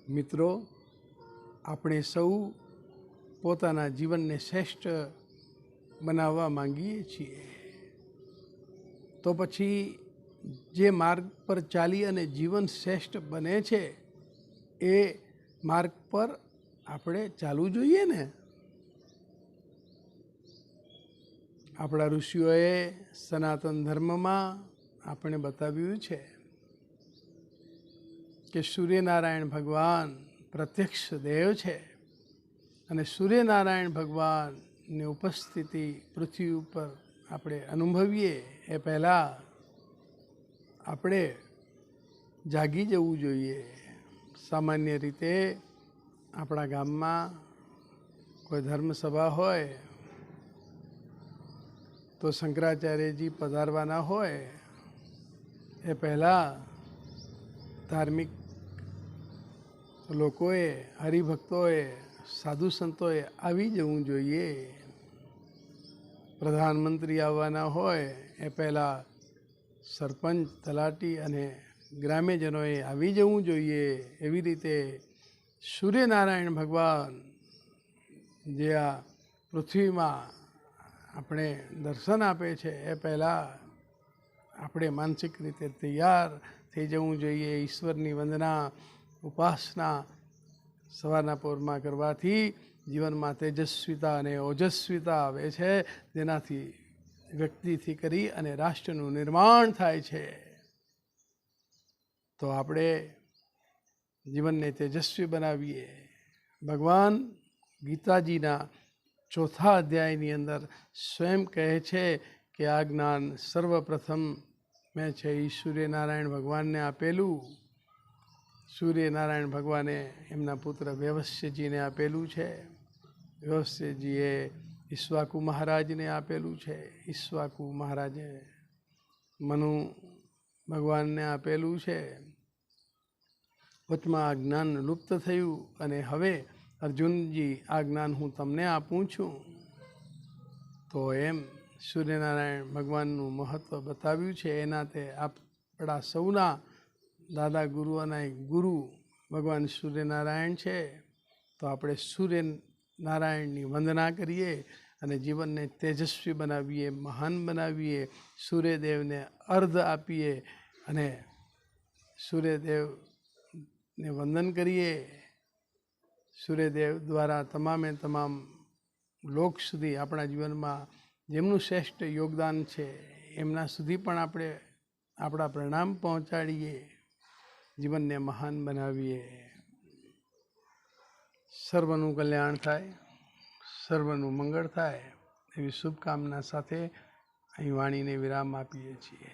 મિત્રો, આપણે સૌ પોતાના જીવનને શ્રેષ્ઠ બનાવવા માંગીએ છીએ, તો પછી જે માર્ગ પર ચાલી અને જીવન શ્રેષ્ઠ બને છે એ માર્ગ પર આપણે ચાલવું જોઈએ ને. આપણા ઋષિઓએ સનાતન ધર્મમાં આપણે બતાવ્યું છે કે સૂર્યનારાયણ ભગવાન પ્રત્યક્ષ દેવ છે અને સૂર્યનારાયણ ભગવાનની ઉપસ્થિતિ પૃથ્વી ઉપર આપણે અનુભવીએ એ પહેલાં આપણે જાગી જવું જોઈએ. સામાન્ય રીતે આપણા ગામમાં કોઈ ધર્મસભા હોય તો શંકરાચાર્યજી પધારવાના હોય એ પહેલાં ધાર્મિક લોકોએ, હરિભક્તોએ, સાધુ સંતોએ આવી જવું જોઈએ. પ્રધાનમંત્રી આવવાના હોય એ પહેલાં સરપંચ, તલાટી અને ગ્રામ્યજનોએ આવી જવું જોઈએ. એવી રીતે સૂર્યનારાયણ ભગવાન જે આ પૃથ્વીમાં આપણે દર્શન આપે છે એ પહેલાં આપણે માનસિક રીતે તૈયાર થઈ જવું જોઈએ. ઈશ્વરની વંદના, ઉપાસના સવારના પહોરમાં કરવાથી જીવનમાં તેજસ્વીતા અને ઓજસ્વીતા આવે છે, જેનાથી વ્યક્તિથી કરી અને રાષ્ટ્રનું નિર્માણ થાય છે. તો આપણે જીવનને તેજસ્વી બનાવીએ. ભગવાન ગીતાજીના 4થા અધ્યાયની અંદર સ્વયં કહે છે કે આ જ્ઞાન સર્વપ્રથમ મેં છે એ સૂર્યનારાયણ ભગવાનને આપેલું. સૂર્યનારાયણ ભગવાને એમના પુત્ર વ્યવસ્યજીને આપેલું છે. વ્યવસ્યજીએ ઈક્ષ્વાકુ મહારાજને આપેલું છે. ઈક્ષ્વાકુ મહારાજે મનુ ભગવાનને આપેલું છે. વચમાં આ જ્ઞાન લુપ્ત થયું અને હવે અર્જુનજી આ જ્ઞાન હું તમને આપું છું. તો એમ સૂર્યનારાયણ ભગવાનનું મહત્ત્વ બતાવ્યું છે. એના તે આપણા સૌના દાદા ગુરુઓના ગુરુ ભગવાન સૂર્યનારાયણ છે. તો આપણે સૂર્યનારાયણની વંદના કરીએ અને જીવનને તેજસ્વી બનાવીએ, મહાન બનાવીએ. સૂર્યદેવને અર્ધ આપીએ અને સૂર્યદેવને વંદન કરીએ. સૂર્યદેવ દ્વારા તમામે તમામ લોક સુધી આપણા જીવનમાં જેમનું શ્રેષ્ઠ યોગદાન છે એમના સુધી પણ આપણે આપણા પ્રણામ પહોંચાડીએ. જીવનને મહાન બનાવીએ. સર્વનું કલ્યાણ થાય, સર્વનું મંગળ થાય એવી શુભકામના સાથે અહીં વાણીને વિરામ આપીએ છીએ.